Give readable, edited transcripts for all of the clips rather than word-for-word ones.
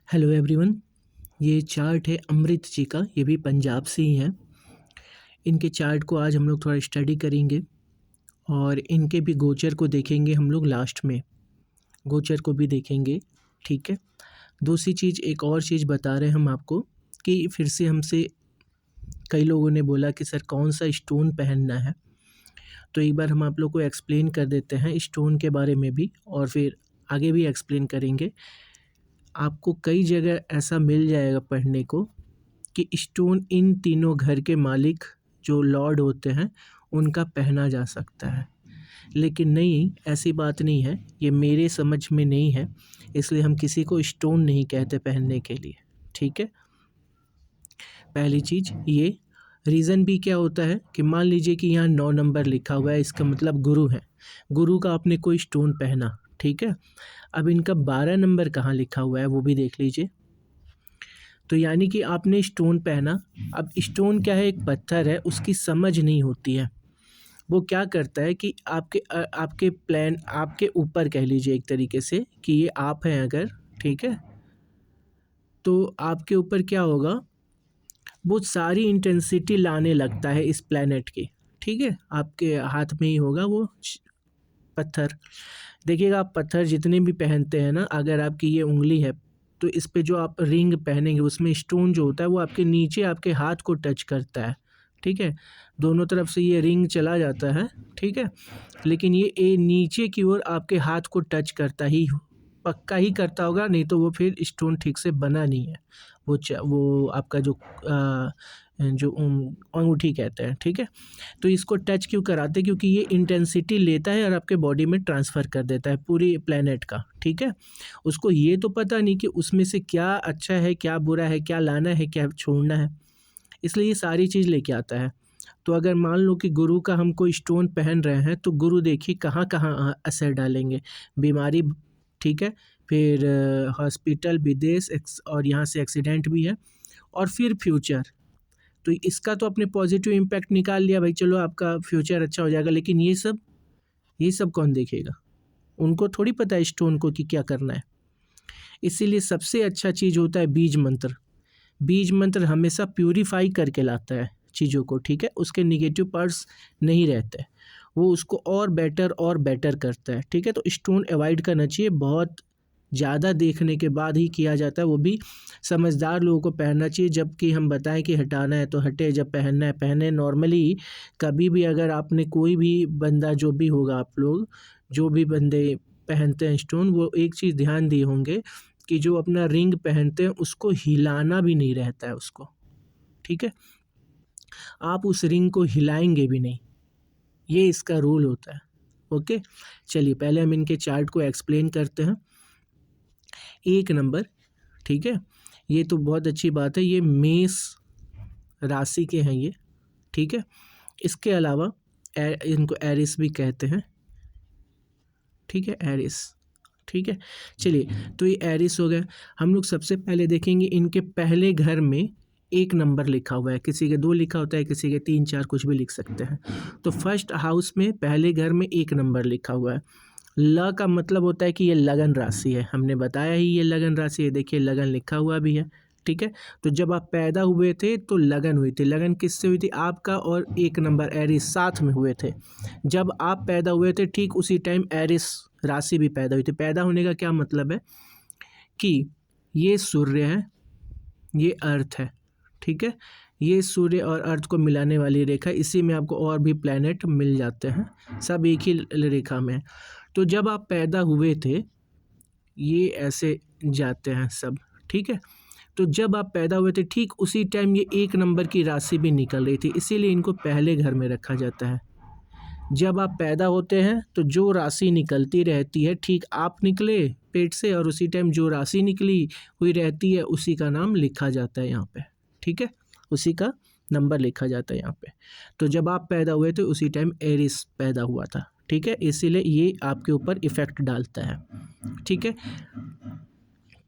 Hello everyone. ये chart है अमृत जी का, ये भी पंजाब से ही हैं। इनके चार्ट को आज हम लोग थोड़ा स्टडी करेंगे और इनके भी गोचर को देखेंगे हम लोग लास्ट में। गोचर को भी देखेंगे, ठीक है। दूसरी चीज़, एक और चीज़ बता रहे हैं हम आपको कि फिर से हमसे कई लोगों ने बोला कि सर कौन सा स्टोन पहनना है, तो एक बार हम आप लोग को एक्सप्लेन कर देते हैं स्टोन के बारे में भी और फिर आगे भी एक्सप्लेन करेंगे। आपको कई जगह ऐसा मिल जाएगा पढ़ने को कि स्टोन इन तीनों घर के मालिक जो लॉर्ड होते हैं उनका पहना जा सकता है, लेकिन नहीं, ऐसी बात नहीं है। ये मेरे समझ में नहीं है, इसलिए हम किसी को स्टोन नहीं कहते पहनने के लिए, ठीक है। पहली चीज़ ये। रीज़न भी क्या होता है कि मान लीजिए कि यहाँ 9 नंबर लिखा हुआ है, इसका मतलब गुरु है। गुरु का आपने कोई स्टोन पहना, ठीक है। अब इनका 12 नंबर कहाँ लिखा हुआ है वो भी देख लीजिए। तो यानी कि आपने स्टोन पहना। अब स्टोन क्या है, एक पत्थर है, उसकी समझ नहीं होती है। वो क्या करता है कि आपके प्लान, आपके ऊपर कह लीजिए एक तरीके से कि ये आप हैं अगर, ठीक है, तो आपके ऊपर क्या होगा, वो सारी इंटेंसिटी लाने लगता है इस प्लैनेट की, ठीक है। आपके हाथ में ही होगा वो पत्थर। देखिएगा, आप पत्थर जितने भी पहनते हैं ना, अगर आपकी ये उंगली है तो इस पे जो आप रिंग पहनेंगे उसमें स्टोन जो होता है वो आपके नीचे आपके हाथ को टच करता है, ठीक है। दोनों तरफ से ये रिंग चला जाता है, ठीक है, लेकिन ये नीचे की ओर आपके हाथ को टच करता ही, पक्का ही करता होगा, नहीं तो वो फिर स्टोन ठीक से बना नहीं है। वो आपका जो अंगूठी कहते हैं, ठीक है। तो इसको टच क्यों कराते हैं, क्योंकि ये इंटेंसिटी लेता है और आपके बॉडी में ट्रांसफ़र कर देता है पूरी प्लेनेट का, ठीक है। उसको ये तो पता नहीं कि उसमें से क्या अच्छा है, क्या बुरा है, क्या लाना है, क्या छोड़ना है, इसलिए ये सारी चीज़ लेके आता है। तो अगर मान लो कि गुरु का हम कोई स्टोन पहन रहे हैं तो गुरु देखिए कहाँ कहाँ असर डालेंगे। बीमारी, ठीक है, फिर हॉस्पिटल, विदेश, और यहाँ से एक्सीडेंट भी है, और फिर फ्यूचर। तो इसका तो आपने पॉजिटिव इम्पैक्ट निकाल लिया भाई, चलो आपका फ्यूचर अच्छा हो जाएगा, लेकिन ये सब कौन देखेगा? उनको थोड़ी पता है स्टोन को कि क्या करना है। इसीलिए सबसे अच्छा चीज़ होता है बीज मंत्र। बीज मंत्र हमेशा प्यूरिफाई करके लाता है चीज़ों को, ठीक है। उसके निगेटिव पार्ट्स नहीं रहते, वो उसको और बेटर करता है, ठीक है। तो स्टोन अवॉइड करना चाहिए, बहुत ज़्यादा देखने के बाद ही किया जाता है, वो भी समझदार लोगों को पहनना चाहिए। जबकि हम बताएं कि हटाना है तो हटे, जब पहनना है पहने। नॉर्मली कभी भी अगर आपने कोई भी बंदा, जो भी होगा, आप लोग जो भी बंदे पहनते हैं स्टोन, वो एक चीज़ ध्यान दिए होंगे कि जो अपना रिंग पहनते हैं उसको हिलाना भी नहीं रहता है उसको, ठीक है। आप उस रिंग को हिलाएंगे भी नहीं, ये इसका रूल होता है, ओके। चलिए पहले हम इनके चार्ट को एक्सप्लेन करते हैं। 1 नंबर, ठीक है, ये तो बहुत अच्छी बात है, ये मेष राशि के हैं ये, ठीक है। इसके अलावा इनको एरिस भी कहते हैं, ठीक है, एरिस, ठीक है। चलिए, तो ये एरिस हो गया। हम लोग सबसे पहले देखेंगे इनके पहले घर में 1 नंबर लिखा हुआ है, किसी के 2 लिखा होता है, किसी के 3, 4 कुछ भी लिख सकते हैं। तो फर्स्ट हाउस में पहले घर में 1 नंबर लिखा हुआ है। ल का मतलब होता है कि ये लगन राशि है, हमने बताया ही ये लगन राशि है, देखिए लगन लिखा हुआ भी है, ठीक है। तो जब आप पैदा हुए थे तो लगन हुई थी। लगन किससे हुई थी? आपका और 1 नंबर एरिस साथ में हुए थे। जब आप पैदा हुए थे ठीक उसी टाइम एरिस राशि भी पैदा हुई थी। पैदा होने का क्या मतलब है कि ये सूर्य है, ये अर्थ है, ठीक है। ये सूर्य और अर्थ को मिलाने वाली रेखा, इसी में आपको और भी प्लैनेट मिल जाते हैं, सब एक ही रेखा में है। तो जब आप पैदा हुए थे, ये ऐसे जाते हैं सब, ठीक है। तो जब आप पैदा हुए थे ठीक उसी टाइम ये 1 नंबर की राशि भी निकल रही थी, इसीलिए इनको पहले घर में रखा जाता है। जब आप पैदा होते हैं तो जो राशि निकलती रहती है, ठीक आप निकले पेट से और उसी टाइम जो राशि निकली हुई रहती है उसी का नाम लिखा जाता है यहाँ पे, ठीक है, उसी का नंबर लिखा जाता है यहाँ पे। तो जब आप पैदा हुए थे उसी टाइम एरिस पैदा हुआ था, ठीक है, इसीलिए ये आपके ऊपर इफ़ेक्ट डालता है, ठीक है।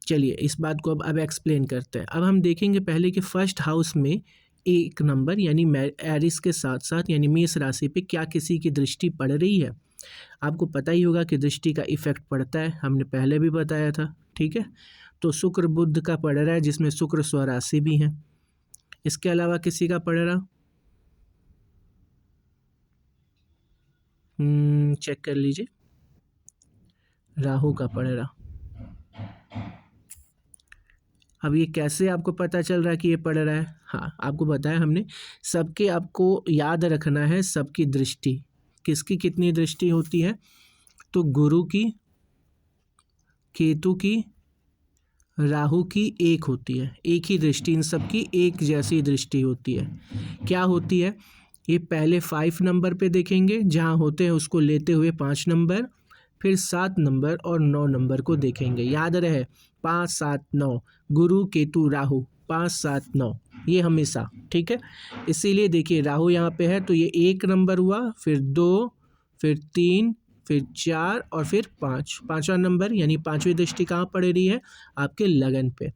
चलिए इस बात को अब एक्सप्लेन करते हैं। अब हम देखेंगे पहले कि फर्स्ट हाउस में 1 नंबर यानी एरिस के साथ साथ यानी मेष राशि पे क्या किसी की दृष्टि पड़ रही है। आपको पता ही होगा कि दृष्टि का इफेक्ट पड़ता है, हमने पहले भी बताया था, ठीक है। तो शुक्र बुध का पड़ रहा है, जिसमें शुक्र स्वराशि भी है। इसके अलावा किसी का पड़ रहा, चेक कर लीजिए, राहु का पड़ रहा। अब ये कैसे आपको पता चल रहा है कि ये पड़ रहा है? हाँ, आपको बताया हमने, सबके आपको याद रखना है, सबकी दृष्टि, किसकी कितनी दृष्टि होती है? तो गुरु की, केतु की, राहु की एक होती है, एक ही दृष्टि, इन सबकी एक जैसी दृष्टि होती है। क्या होती है? ये पहले 5 नंबर पे देखेंगे, जहाँ होते हैं उसको लेते हुए 5 नंबर, फिर 7 नंबर और 9 नंबर को देखेंगे। याद रहे 5 7 9, गुरु केतु राहु 5 7 9, ये हमेशा, ठीक है। इसीलिए देखिए राहु यहाँ पे है तो ये 1 नंबर हुआ, फिर 2, फिर 3, फिर 4 और फिर 5, पाँचवा नंबर, यानी पाँचवीं दृष्टि कहाँ पड़ रही है? आपके लगन पे।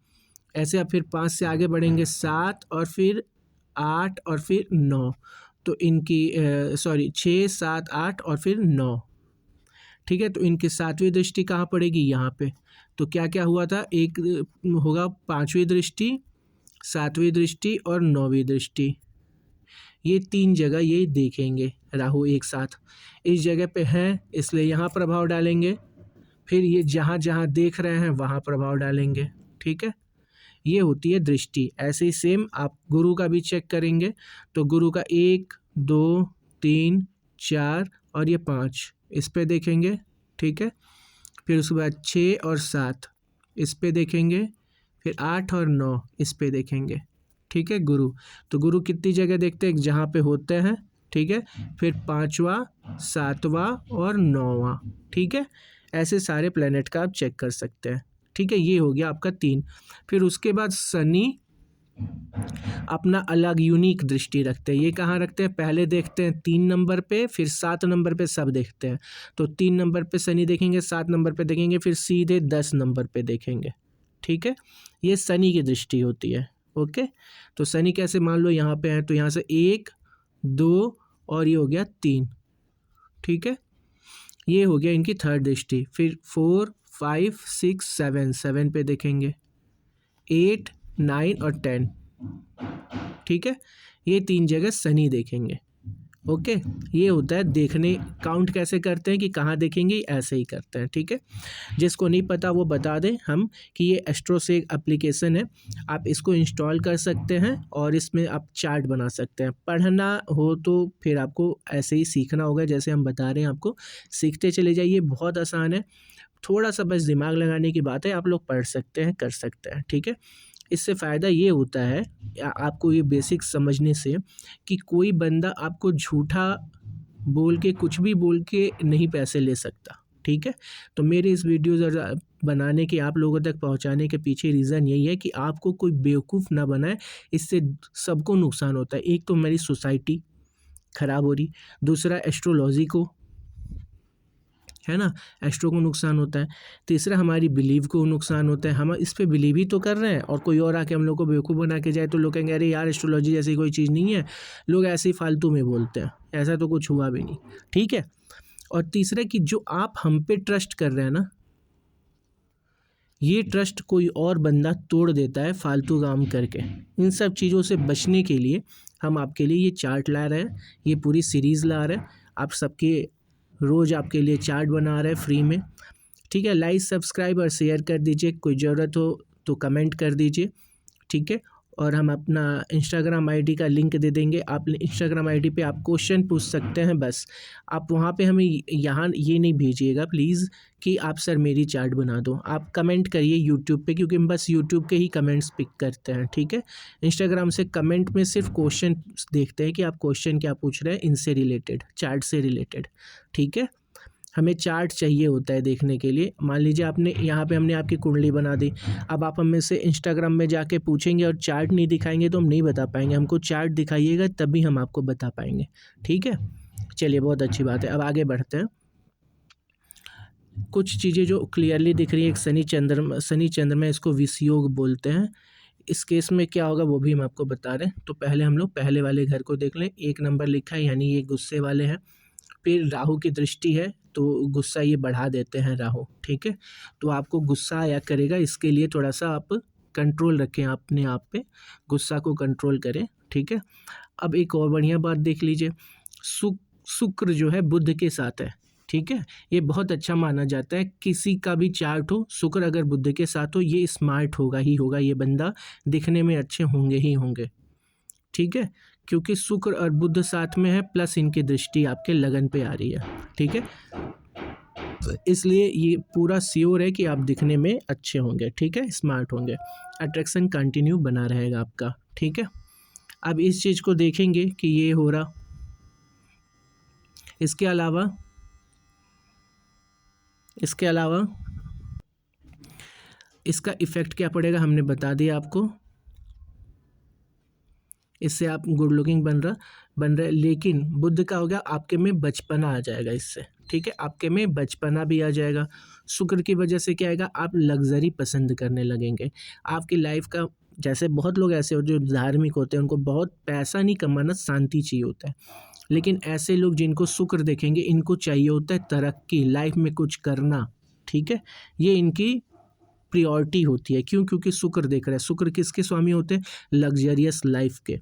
ऐसे आप फिर 5 से आगे बढ़ेंगे 7 और फिर 8 और फिर 9, तो इनकी 6 7 8 और फिर 9, ठीक है। तो इनकी 7वीं दृष्टि कहाँ पड़ेगी? यहाँ पे। तो क्या क्या हुआ था? एक होगा 5वीं दृष्टि, 7वीं दृष्टि और 9वीं दृष्टि, ये 3 जगह ये देखेंगे राहु एक साथ। इस जगह पे हैं इसलिए यहाँ प्रभाव डालेंगे, फिर ये जहाँ जहाँ देख रहे हैं वहाँ प्रभाव डालेंगे, ठीक है। ये होती है दृष्टि। ऐसे ही सेम आप गुरु का भी चेक करेंगे, तो गुरु का 1 2 3 4 और ये 5 इस पे देखेंगे, ठीक है। फिर उसके बाद 6 और 7 इस पे देखेंगे, फिर 8 और 9 इस पे देखेंगे, ठीक है। गुरु, तो गुरु कितनी जगह देखते हैं? जहाँ पे होते हैं, ठीक है। फिर 5वां 7वां और 9वां, ठीक है। ऐसे सारे प्लेनेट का आप चेक कर सकते हैं, ठीक है। ये हो गया आपका 3। फिर उसके बाद शनि अपना अलग यूनिक दृष्टि रखते हैं। ये कहाँ रखते हैं? पहले देखते हैं 3 नंबर पे, फिर 7 नंबर पे सब देखते हैं। तो 3 नंबर पे शनि देखेंगे, 7 नंबर पे देखेंगे, फिर सीधे 10 नंबर पे देखेंगे, ठीक है। ये शनि की दृष्टि होती है, ओके। तो शनि कैसे, मान लो यहाँ पे है तो यहाँ से 1 2 और ये हो गया 3, ठीक है। ये हो गया इनकी 3rd दृष्टि। फिर 4 5 6 7 7 पे देखेंगे, 8 9 और 10, ठीक है। ये 3 जगह शनि देखेंगे, ओके। ये होता है देखने। काउंट कैसे करते हैं कि कहाँ देखेंगे? ऐसे ही करते हैं, ठीक है। जिसको नहीं पता वो बता दें हम कि ये एस्ट्रो से एक एप्लीकेशन है, आप इसको इंस्टॉल कर सकते हैं और इसमें आप चार्ट बना सकते हैं। पढ़ना हो तो फिर आपको ऐसे ही सीखना होगा, जैसे हम बता रहे हैं आपको, सीखते चले जाइए। बहुत आसान है, थोड़ा सा बस दिमाग लगाने की बात है। आप लोग पढ़ सकते हैं, कर सकते हैं, ठीक है। इससे फ़ायदा ये होता है आपको ये बेसिक समझने से कि कोई बंदा आपको झूठा बोल के, कुछ भी बोल के नहीं पैसे ले सकता, ठीक है। तो मेरे इस वीडियोज़ बनाने के, आप लोगों तक पहुंचाने के पीछे रीज़न यही है कि आपको कोई बेवकूफ़ ना बनाए। इससे सबको नुकसान होता है। एक तो मेरी सोसाइटी ख़राब हो रही, दूसरा एस्ट्रोलॉजी को, है ना, एस्ट्रो को नुकसान होता है, तीसरा हमारी बिलीव को नुकसान होता है। हम इस पे बिलीव ही तो कर रहे हैं और कोई और आके हम लोग को बेवकूफ़ बना के जाए तो लोग कहेंगे अरे यार एस्ट्रोलॉजी जैसी कोई चीज़ नहीं है। लोग ऐसे ही फालतू में बोलते हैं, ऐसा तो कुछ हुआ भी नहीं, ठीक है। और तीसरा कि जो आप हम पे ट्रस्ट कर रहे हैं ना, ये ट्रस्ट कोई और बंदा तोड़ देता है फालतू काम करके। इन सब चीज़ों से बचने के लिए हम आपके लिए ये चार्ट ला रहे हैं, ये पूरी सीरीज़ ला रहे हैं। आप सबके रोज़ आपके लिए चार्ट बना रहे हैं फ्री में, ठीक है। लाइक सब्सक्राइब और शेयर कर दीजिए, कोई ज़रूरत हो तो कमेंट कर दीजिए, ठीक है। और हम अपना इंस्टाग्राम आईडी का लिंक दे देंगे। आप इंस्टाग्राम आईडी पे आप क्वेश्चन पूछ सकते हैं, बस आप वहाँ पे हमें यहाँ ये नहीं भेजिएगा प्लीज़ कि आप सर मेरी चार्ट बना दो। आप कमेंट करिए यूट्यूब पे, क्योंकि हम बस यूट्यूब के ही कमेंट्स पिक करते हैं, ठीक है। इंस्टाग्राम से कमेंट में सिर्फ क्वेश्चन देखते हैं कि आप क्वेश्चन क्या पूछ रहे हैं, इनसे रिलेटेड, चार्ट से रिलेटेड, ठीक है। हमें चार्ट चाहिए होता है देखने के लिए। मान लीजिए आपने यहाँ पे हमने आपकी कुंडली बना दी, अब आप हमें से इंस्टाग्राम में जाके पूछेंगे और चार्ट नहीं दिखाएंगे तो हम नहीं बता पाएंगे। हमको चार्ट दिखाइएगा तभी हम आपको बता पाएंगे, ठीक है। चलिए बहुत अच्छी बात है, अब आगे बढ़ते हैं। कुछ चीज़ें जो क्लियरली दिख रही है, एक शनि चंद्रमा, इसको विषयोग बोलते हैं। इस केस में क्या होगा वो भी हम आपको बता रहे हैं। तो पहले हम लोग पहले वाले घर को देख लें। 1 नंबर लिखा है, यानी ये गुस्से वाले हैं। फिर राहु की दृष्टि है तो गुस्सा ये बढ़ा देते हैं राहु, ठीक है। तो आपको गुस्सा आया करेगा, इसके लिए थोड़ा सा आप कंट्रोल रखें अपने आप पे, गुस्सा को कंट्रोल करें, ठीक है। अब एक और बढ़िया बात देख लीजिए, शुक्र जो है बुध के साथ है, ठीक है। ये बहुत अच्छा माना जाता है, किसी का भी चार्ट हो शुक्र अगर बुध के साथ हो, ये स्मार्ट होगा ही होगा, ये बंदा दिखने में अच्छे होंगे ही होंगे, ठीक है। क्योंकि शुक्र और बुध साथ में है, प्लस इनकी दृष्टि आपके लगन पे आ रही है, ठीक है। तो इसलिए ये पूरा श्योर है कि आप दिखने में अच्छे होंगे, ठीक है, स्मार्ट होंगे, अट्रैक्शन कंटिन्यू बना रहेगा आपका, ठीक है। अब इस चीज़ को देखेंगे कि ये हो रहा, इसके अलावा इसका इफ़ेक्ट क्या पड़ेगा हमने बता दिया आपको, इससे आप गुड लुकिंग बन रहे, लेकिन बुध का हो गया आपके में बचपना आ जाएगा इससे, ठीक है, आपके में बचपना भी आ जाएगा। शुक्र की वजह से क्या आएगा, आप लग्जरी पसंद करने लगेंगे, आपकी लाइफ का, जैसे बहुत लोग ऐसे हो जो धार्मिक होते हैं, उनको बहुत पैसा नहीं कमाना, शांति चाहिए होता है, लेकिन ऐसे लोग जिनको शुक्र देखेंगे, इनको चाहिए होता है तरक्की, लाइफ में कुछ करना, ठीक है, ये इनकी प्रियोरिटी होती है। क्यों? क्योंकि शुक्र देख रहा है। शुक्र किसके स्वामी होते हैं? लग्जरियस लाइफ के,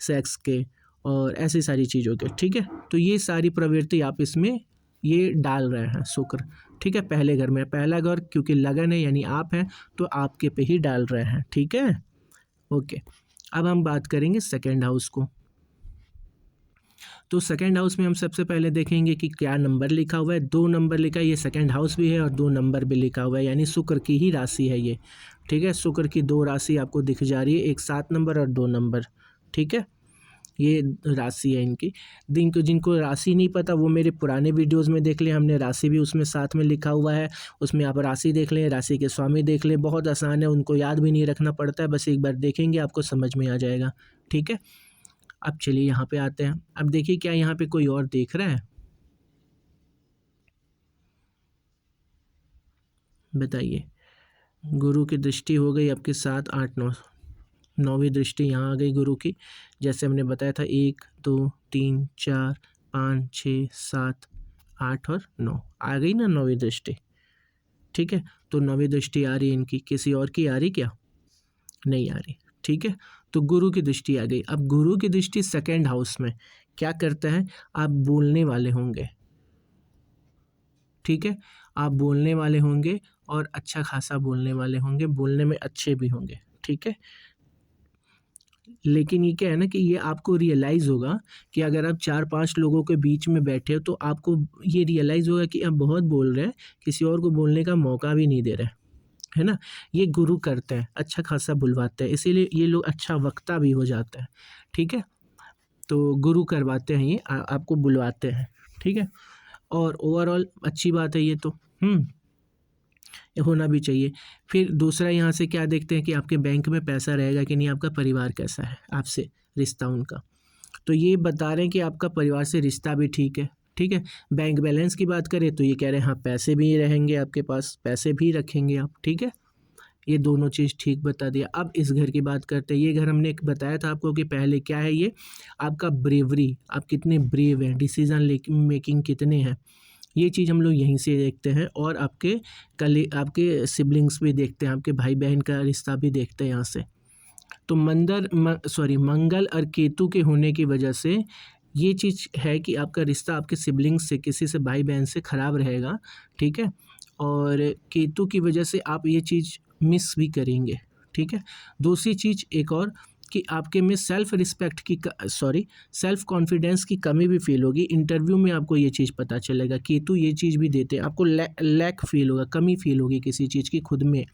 सेक्स के और ऐसी सारी चीज़ों के, ठीक है। तो ये सारी प्रवृत्ति आप इसमें ये डाल रहे हैं शुक्र, ठीक है। पहले घर में, पहला घर क्योंकि लगन है यानी आप हैं, तो आपके पे ही डाल रहे हैं, ठीक है, ओके। अब हम बात करेंगे सेकेंड हाउस को। तो सेकेंड हाउस में हम सबसे पहले देखेंगे कि क्या नंबर लिखा हुआ है। 2 नंबर लिखा है, ये सेकेंड हाउस भी है और 2 नंबर भी लिखा हुआ है, यानी शुक्र की ही राशि है ये, ठीक है। शुक्र की 2 राशि आपको दिख जा रही है, एक 7 नंबर और 2 नंबर, ठीक है। ये राशि है इनकी। जिनको राशि नहीं पता वो मेरे पुराने वीडियोस में देख लें, हमने राशि भी उसमें साथ में लिखा हुआ है, उसमें आप राशि देख लें, राशि के स्वामी देख लें, बहुत आसान है, उनको याद भी नहीं रखना पड़ता है, बस एक बार देखेंगे आपको समझ में आ जाएगा, ठीक है। अब चलिए यहाँ पे आते हैं। अब देखिए क्या यहाँ पे कोई और देख रहा है, बताइए। गुरु की दृष्टि हो गई आपके 7, 8, 9, 9वीं दृष्टि यहाँ आ गई गुरु की। जैसे हमने बताया था 1, 2, 3, 4, 5, 6, 7, 8 और 9 आ गई ना 9वीं दृष्टि, ठीक है। तो 9वीं दृष्टि आ रही है इनकी, किसी और की आ रही क्या? नहीं आ रही, ठीक है। तो गुरु की दृष्टि आ गई। अब गुरु की दृष्टि सेकेंड हाउस में क्या करता है, आप बोलने वाले होंगे, ठीक है, आप बोलने वाले होंगे और अच्छा खासा बोलने वाले होंगे, बोलने में अच्छे भी होंगे, ठीक है। लेकिन ये क्या है ना कि ये आपको रियलाइज़ होगा कि अगर आप 4-5 लोगों के बीच में बैठे हो, तो आपको ये रियलाइज़ होगा कि आप बहुत बोल रहे हैं, किसी और को बोलने का मौका भी नहीं दे रहे, है ना। ये गुरु करते हैं, अच्छा खासा बुलवाते हैं, इसीलिए ये लोग अच्छा वक्ता भी हो जाते हैं, ठीक है। तो गुरु करवाते हैं ये, आपको बुलवाते हैं, ठीक है। और ओवरऑल अच्छी बात है ये तो, ये होना भी चाहिए। फिर दूसरा यहाँ से क्या देखते हैं कि आपके बैंक में पैसा रहेगा कि नहीं, आपका परिवार कैसा है, आपसे रिश्ता उनका। तो ये बता रहे हैं कि आपका परिवार से रिश्ता भी ठीक है, ठीक है। बैंक बैलेंस की बात करें तो ये कह रहे हैं हाँ पैसे भी रहेंगे आपके पास, पैसे भी रखेंगे आप, ठीक है। ये दोनों चीज़ ठीक बता दिया। अब इस घर की बात करते हैं। ये घर हमने एक बताया था आपको कि पहले क्या है, ये आपका ब्रेवरी, आप कितने ब्रेव हैं, डिसीजन मेकिंग कितने हैं, ये चीज़ हम लोग यहीं से देखते हैं। और आपके सिबलिंग्स भी देखते हैं, आपके भाई बहन का रिश्ता भी देखते हैं यहाँ से। तो मंगल और केतु के होने की वजह से ये चीज़ है कि आपका रिश्ता आपके सिबलिंग्स से, किसी से भाई बहन से ख़राब रहेगा, ठीक है। और केतु की वजह से आप ये चीज़ मिस भी करेंगे, ठीक है। दूसरी चीज़ एक और कि आपके में सेल्फ कॉन्फिडेंस की कमी भी फील होगी। इंटरव्यू में आपको ये चीज़ पता चलेगा, केतु ये चीज़ भी देते हैं आपको, लैक फील होगा, कमी फील होगी किसी चीज़ की खुद में।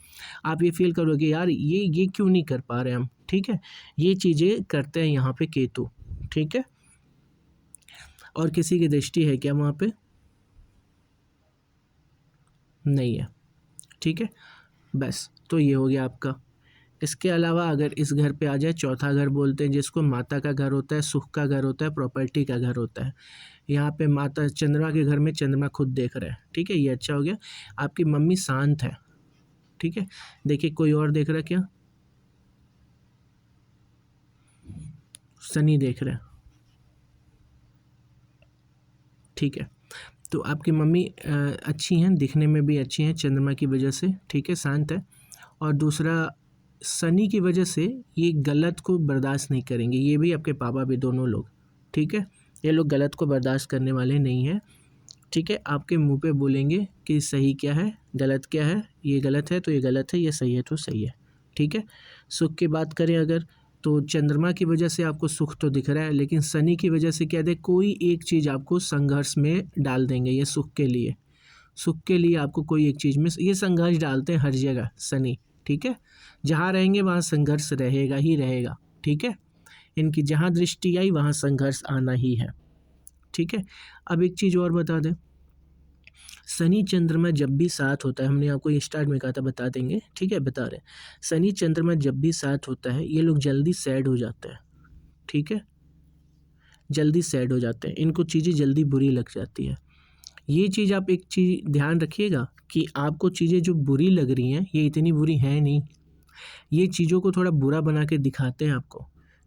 आप ये फील करोगे यार ये क्यों नहीं कर पा रहे हम, ठीक है। ये चीज़ें करते हैं यहाँ पे केतु, ठीक है। और किसी की दृष्टि है क्या वहाँ पे? नहीं है, ठीक है। बस तो ये हो गया आपका। इसके अलावा अगर इस घर पे आ जाए, चौथा घर बोलते हैं जिसको, माता का घर होता है, सुख का घर होता है, प्रॉपर्टी का घर होता है। यहाँ पे माता चंद्रमा के घर में चंद्रमा खुद देख रहा है, ठीक है, ये अच्छा हो गया। आपकी मम्मी शांत है, ठीक है। देखिए कोई और देख रहा है क्या? शनि देख रहे हैं, ठीक है। तो आपकी मम्मी अच्छी हैं, दिखने में भी अच्छी हैं चंद्रमा की वजह से, ठीक है, शांत है। और दूसरा शनि की वजह से ये गलत को बर्दाश्त नहीं करेंगे, ये भी आपके पापा भी, दोनों लोग, ठीक है। ये लोग गलत को बर्दाश्त करने वाले नहीं हैं, ठीक है। आपके मुंह पे बोलेंगे कि सही क्या है, गलत क्या है, ये गलत है तो ये गलत है, ये सही है तो सही है, ठीक है। सुख की बात करें अगर, तो चंद्रमा की वजह से आपको सुख तो दिख रहा है, लेकिन शनि की वजह से क्या दे, कोई एक चीज़ आपको संघर्ष में डाल देंगे। ये सुख के लिए आपको कोई एक चीज़ में ये संघर्ष डालते हैं हर जगह शनि, ठीक है। जहाँ रहेंगे वहाँ संघर्ष रहेगा ही रहेगा, ठीक है। इनकी जहाँ दृष्टि आई वहाँ संघर्ष आना ही है, ठीक है। अब एक चीज़ और बता दें, शनि चंद्रमा जब भी साथ होता है, हमने आपको स्टार्ट में कहा था बता देंगे, ठीक है, बता रहे हैं। शनि चंद्रमा जब भी साथ होता है ये लोग जल्दी सैड हो जाते हैं, ठीक है, जल्दी सैड हो जाते हैं, इनको चीज़ें जल्दी बुरी लग जाती है। ये चीज़ आप एक चीज़ ध्यान रखिएगा कि आपको चीज़ें जो बुरी लग रही हैं ये इतनी बुरी हैं नहीं, ये चीज़ों को थोड़ा बुरा बना के दिखाते हैं आपको।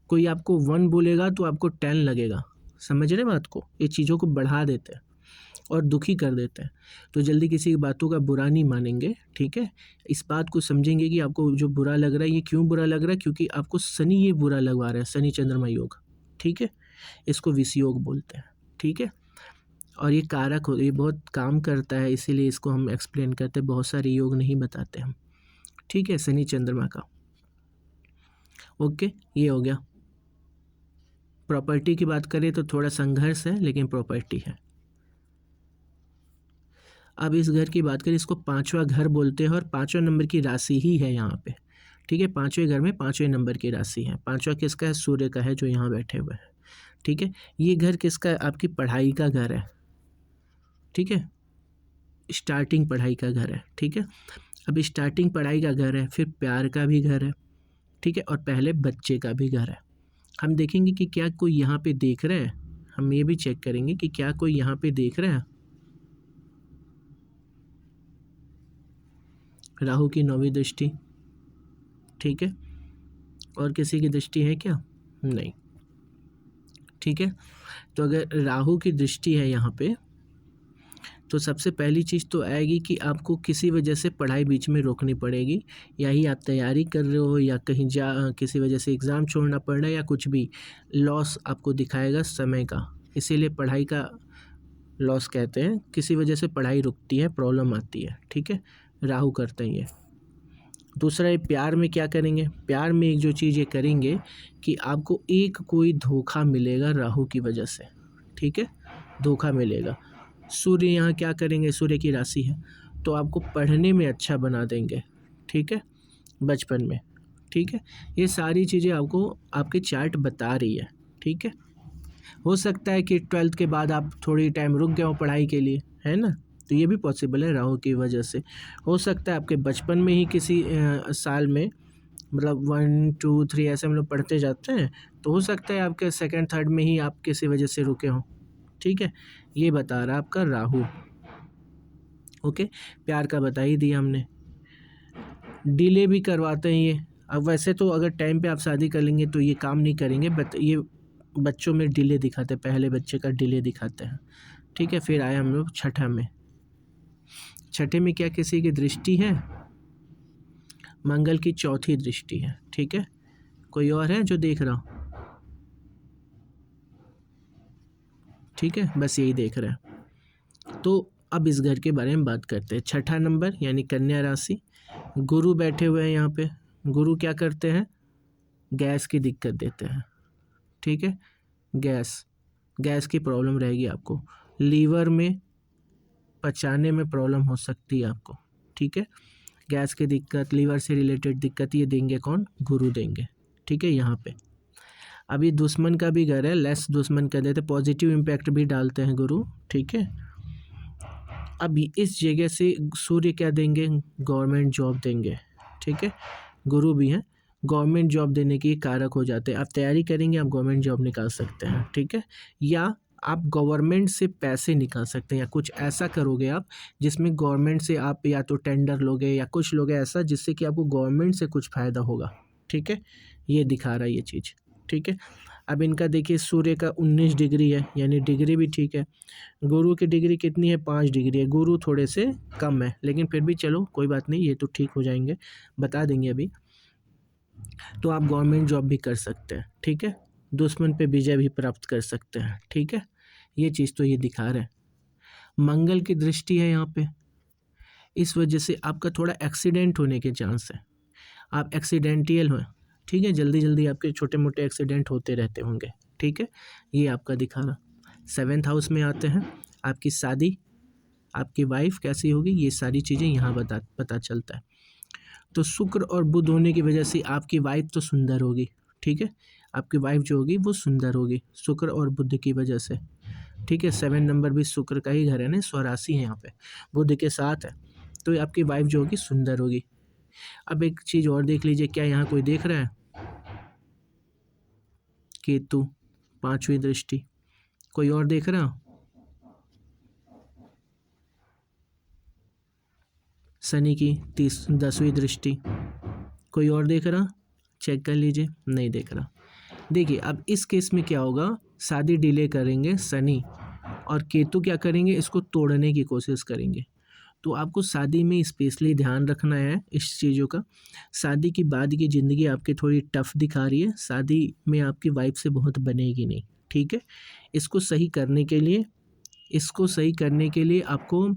कोई आपको 1 बोलेगा तो आपको 10 लगेगा, समझ रहे बात को, ये चीज़ों को बढ़ा देते हैं और दुखी कर देते हैं। तो जल्दी किसी की बातों का बुरा नहीं मानेंगे, ठीक है। इस बात को समझेंगे कि आपको जो बुरा लग रहा है ये क्यों बुरा लग रहा है, क्योंकि आपको शनि ये बुरा लगवा रहा है, शनि चंद्रमा योग, ठीक है। इसको विषयोग बोलते हैं, ठीक है। और ये कारक हो, ये बहुत काम करता है, इसीलिए इसको हम एक्सप्लेन करते हैं, बहुत सारे योग नहीं बताते हम, ठीक है, शनि चंद्रमा का। ओके, ये हो गया। प्रॉपर्टी की बात करें तो थोड़ा संघर्ष है लेकिन प्रॉपर्टी है। अब इस घर की बात करें, इसको 5वां घर बोलते हैं और 5वां नंबर की राशि ही है यहाँ पे, ठीक है। 5वें घर में 5वें नंबर की राशि है। 5वां किसका है, सूर्य का है जो यहाँ बैठे हुए हैं, ठीक है। ये घर किसका है, आपकी पढ़ाई का घर है, ठीक है, स्टार्टिंग पढ़ाई का घर है, ठीक है। अब स्टार्टिंग पढ़ाई का घर है, फिर प्यार का भी घर है, ठीक है, और पहले बच्चे का भी घर है। हम देखेंगे कि क्या कोई यहाँ पे देख रहा है, हम ये भी चेक करेंगे कि क्या कोई यहाँ पे देख रहा है। राहु की 9वीं दृष्टि, ठीक है, और किसी की दृष्टि है क्या, नहीं, ठीक है। तो अगर राहु की दृष्टि है यहाँ पे, तो सबसे पहली चीज़ तो आएगी कि आपको किसी वजह से पढ़ाई बीच में रोकनी पड़ेगी, या ही आप तैयारी कर रहे हो या कहीं किसी वजह से एग्ज़ाम छोड़ना पड़ रहा है, या कुछ भी लॉस आपको दिखाएगा समय का, इसीलिए पढ़ाई का लॉस कहते हैं। किसी वजह से पढ़ाई रुकती है, प्रॉब्लम आती है, ठीक है, राहु करते हैं ये। दूसरा, ये प्यार में क्या करेंगे, प्यार में एक जो चीज़ ये करेंगे कि आपको एक कोई धोखा मिलेगा राहु की वजह से, ठीक है, धोखा मिलेगा। सूर्य यहाँ क्या करेंगे, सूर्य की राशि है, तो आपको पढ़ने में अच्छा बना देंगे, ठीक है, बचपन में, ठीक है। ये सारी चीज़ें आपको आपके चार्ट बता रही है, ठीक है। हो सकता है कि 12th के बाद आप थोड़ी टाइम रुक गए हो पढ़ाई के लिए, है ना, तो ये भी पॉसिबल है राहु की वजह से। हो सकता है आपके बचपन में ही किसी साल में, मतलब 1 2 3 ऐसे हम लोग पढ़ते जाते हैं, तो हो सकता है आपके 2nd 3rd में ही आप किसी वजह से रुके हों, ठीक है। ये बता रहा है आपका राहु, ओके। प्यार का बता ही दिया हमने। डिले भी करवाते हैं ये। अब वैसे तो अगर टाइम पे आप शादी कर लेंगे तो ये काम नहीं करेंगे, बट ये बच्चों में डिले दिखाते हैं, पहले बच्चे का डिले दिखाते हैं, ठीक है। फिर आए हम लोग छठा में। छठे में क्या किसी की दृष्टि है, मंगल की 4थी दृष्टि है, ठीक है। कोई और है जो देख रहा हो, ठीक है, बस यही देख रहा है। तो अब इस घर के बारे में बात करते हैं। छठा नंबर यानी कन्या राशि, गुरु बैठे हुए हैं यहाँ पे। गुरु क्या करते हैं, गैस की दिक्कत देते हैं, ठीक है। गैस की प्रॉब्लम रहेगी आपको, लीवर में पचाने में प्रॉब्लम हो सकती है आपको, ठीक है। गैस की दिक्कत, लीवर से रिलेटेड दिक्कत ये देंगे कौन, गुरु देंगे, ठीक है। यहाँ पे अभी दुश्मन का भी घर है, लेस दुश्मन कर देते, पॉजिटिव इम्पैक्ट भी डालते हैं गुरु, ठीक है। अभी इस जगह से सूर्य क्या देंगे, गवर्नमेंट जॉब देंगे, ठीक है। गुरु भी हैं, गवर्नमेंट जॉब देने के कारक हो जाते हैं। आप तैयारी करेंगे, आप गवर्नमेंट जॉब निकाल सकते हैं, ठीक है। या आप गवर्नमेंट से पैसे निकाल सकते हैं, या कुछ ऐसा करोगे आप जिसमें गवर्नमेंट से आप या तो टेंडर लोगे या कुछ लोगे ऐसा, जिससे कि आपको गवर्नमेंट से कुछ फ़ायदा होगा, ठीक है। ये दिखा रहा है ये चीज़, ठीक है। अब इनका देखिए सूर्य का 19 डिग्री है, यानी डिग्री भी ठीक है। गुरु की डिग्री कितनी है, 5 डिग्री है। गुरु थोड़े से कम है, लेकिन फिर भी चलो कोई बात नहीं, ये तो ठीक हो जाएंगे, बता देंगे अभी। तो आप गवर्नमेंट जॉब भी कर सकते हैं, ठीक है। दुश्मन पे विजय भी प्राप्त कर सकते हैं, ठीक है। ये चीज़ तो ये दिखा रहे हैं। मंगल की दृष्टि है यहाँ पे, इस वजह से आपका थोड़ा एक्सीडेंट होने के चांस है, आप एक्सीडेंटियल हो, ठीक है। जल्दी जल्दी आपके छोटे मोटे एक्सीडेंट होते रहते होंगे, ठीक है। ये आपका दिखा रहा। 7th हाउस में आते हैं, आपकी शादी, आपकी वाइफ कैसी होगी, ये सारी चीज़ें यहाँ पता चलता है। तो शुक्र और बुध होने की वजह से आपकी वाइफ तो सुंदर होगी, ठीक है। आपकी वाइफ जो होगी वो सुंदर होगी शुक्र और बुध की वजह से, ठीक है। 7 नंबर भी शुक्र का ही घर है ना, स्वराशि है यहाँ पे, बुध के साथ है, तो आपकी वाइफ जो होगी सुंदर होगी। अब एक चीज़ और देख लीजिए, क्या यहाँ कोई देख रहा है, केतु 5वीं दृष्टि, कोई और देख रहा, शनि की 10वीं दृष्टि, कोई और देख रहा, चेक कर लीजिए, नहीं देख रहा। देखिए अब इस केस में क्या होगा, शादी डिले करेंगे शनि, और केतु क्या करेंगे, इसको तोड़ने की कोशिश करेंगे। तो आपको शादी में स्पेशली ध्यान रखना है इस चीज़ों का। शादी की बाद की ज़िंदगी आपकी थोड़ी टफ दिखा रही है, शादी में आपकी वाइफ से बहुत बनेगी नहीं, ठीक है। इसको सही करने के लिए आपको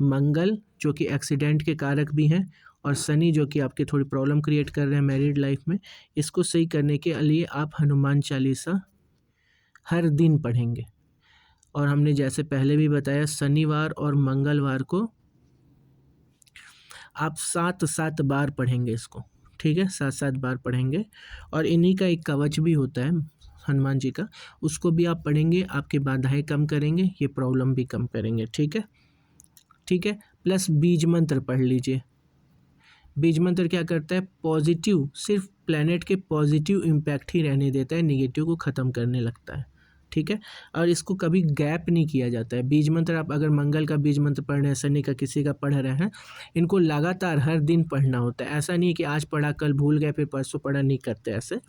मंगल जो कि एक्सीडेंट के कारक भी हैं, और शनि जो कि आपके थोड़ी प्रॉब्लम क्रिएट कर रहे हैं मैरिड लाइफ में, इसको सही करने के लिए आप हनुमान चालीसा हर दिन पढ़ेंगे। और हमने जैसे पहले भी बताया, शनिवार और मंगलवार को आप 7 बार पढ़ेंगे इसको, ठीक है, 7 बार पढ़ेंगे। और इन्हीं का एक कवच भी होता है हनुमान जी का, उसको भी आप पढ़ेंगे, आपकी बाधाएं कम करेंगे, ये प्रॉब्लम भी कम करेंगे, ठीक है, ठीक है। प्लस बीज मंत्र पढ़ लीजिए। बीज मंत्र क्या करता है, पॉजिटिव, सिर्फ प्लैनेट के पॉजिटिव इम्पैक्ट ही रहने देता है, निगेटिव को ख़त्म करने लगता है, ठीक है। और इसको कभी गैप नहीं किया जाता है। बीज मंत्र आप अगर मंगल का बीज मंत्र पढ़ रहे हैं, शनि का किसी का पढ़ रहे हैं, इनको लगातार हर दिन पढ़ना होता है। ऐसा नहीं है कि आज पढ़ा कल भूल गए फिर परसों पढ़ा, नहीं करते ऐसे,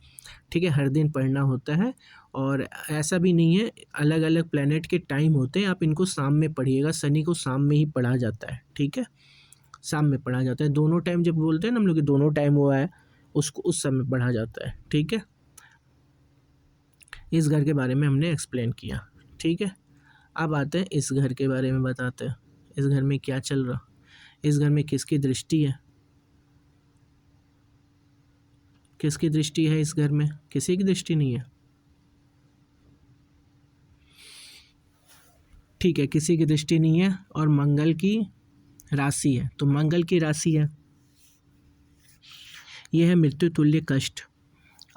ठीक है। हर दिन पढ़ना होता है। और ऐसा भी नहीं है, अलग अलग प्लैनेट के टाइम होते हैं, आप इनको शाम में पढ़िएगा। शनि को शाम में ही पढ़ा जाता है, ठीक है, शाम में पढ़ा जाता है। दोनों टाइम जब बोलते हैं ना हम लोग कि दोनों टाइम हुआ है, उसको उस समय पढ़ा जाता है, ठीक है। इस घर के बारे में हमने एक्सप्लेन किया, ठीक है। अब आते हैं इस घर के बारे में बताते हैं, इस घर में क्या चल रहा, इस घर में किसकी दृष्टि है, किसकी दृष्टि है इस घर में, किसी की दृष्टि नहीं है, ठीक है, किसी की दृष्टि नहीं है। और मंगल की राशि है, तो मंगल की राशि है, यह है मृत्यु तुल्य कष्ट।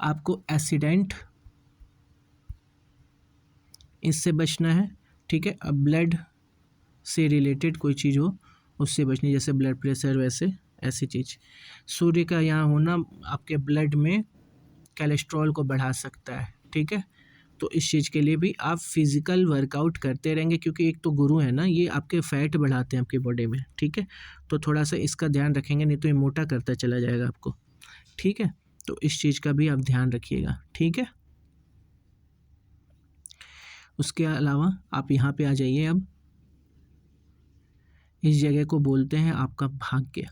आपको एक्सीडेंट इससे बचना है, ठीक है। अब ब्लड से रिलेटेड कोई चीज़ हो उससे बचनी, जैसे ब्लड प्रेशर, वैसे ऐसी चीज़। सूर्य का यहाँ होना आपके ब्लड में कोलेस्ट्रॉल को बढ़ा सकता है, ठीक है। तो इस चीज़ के लिए भी आप फिज़िकल वर्कआउट करते रहेंगे, क्योंकि एक तो गुरु है ना, ये आपके फैट बढ़ाते हैं आपकी बॉडी में, ठीक है। तो थोड़ा सा इसका ध्यान रखेंगे, नहीं तो ये मोटा करता चला जाएगा आपको, ठीक है। तो इस चीज़ का भी आप ध्यान रखिएगा, ठीक है। उसके अलावा आप यहाँ पे आ जाइए। अब इस जगह को बोलते हैं आपका भाग्य,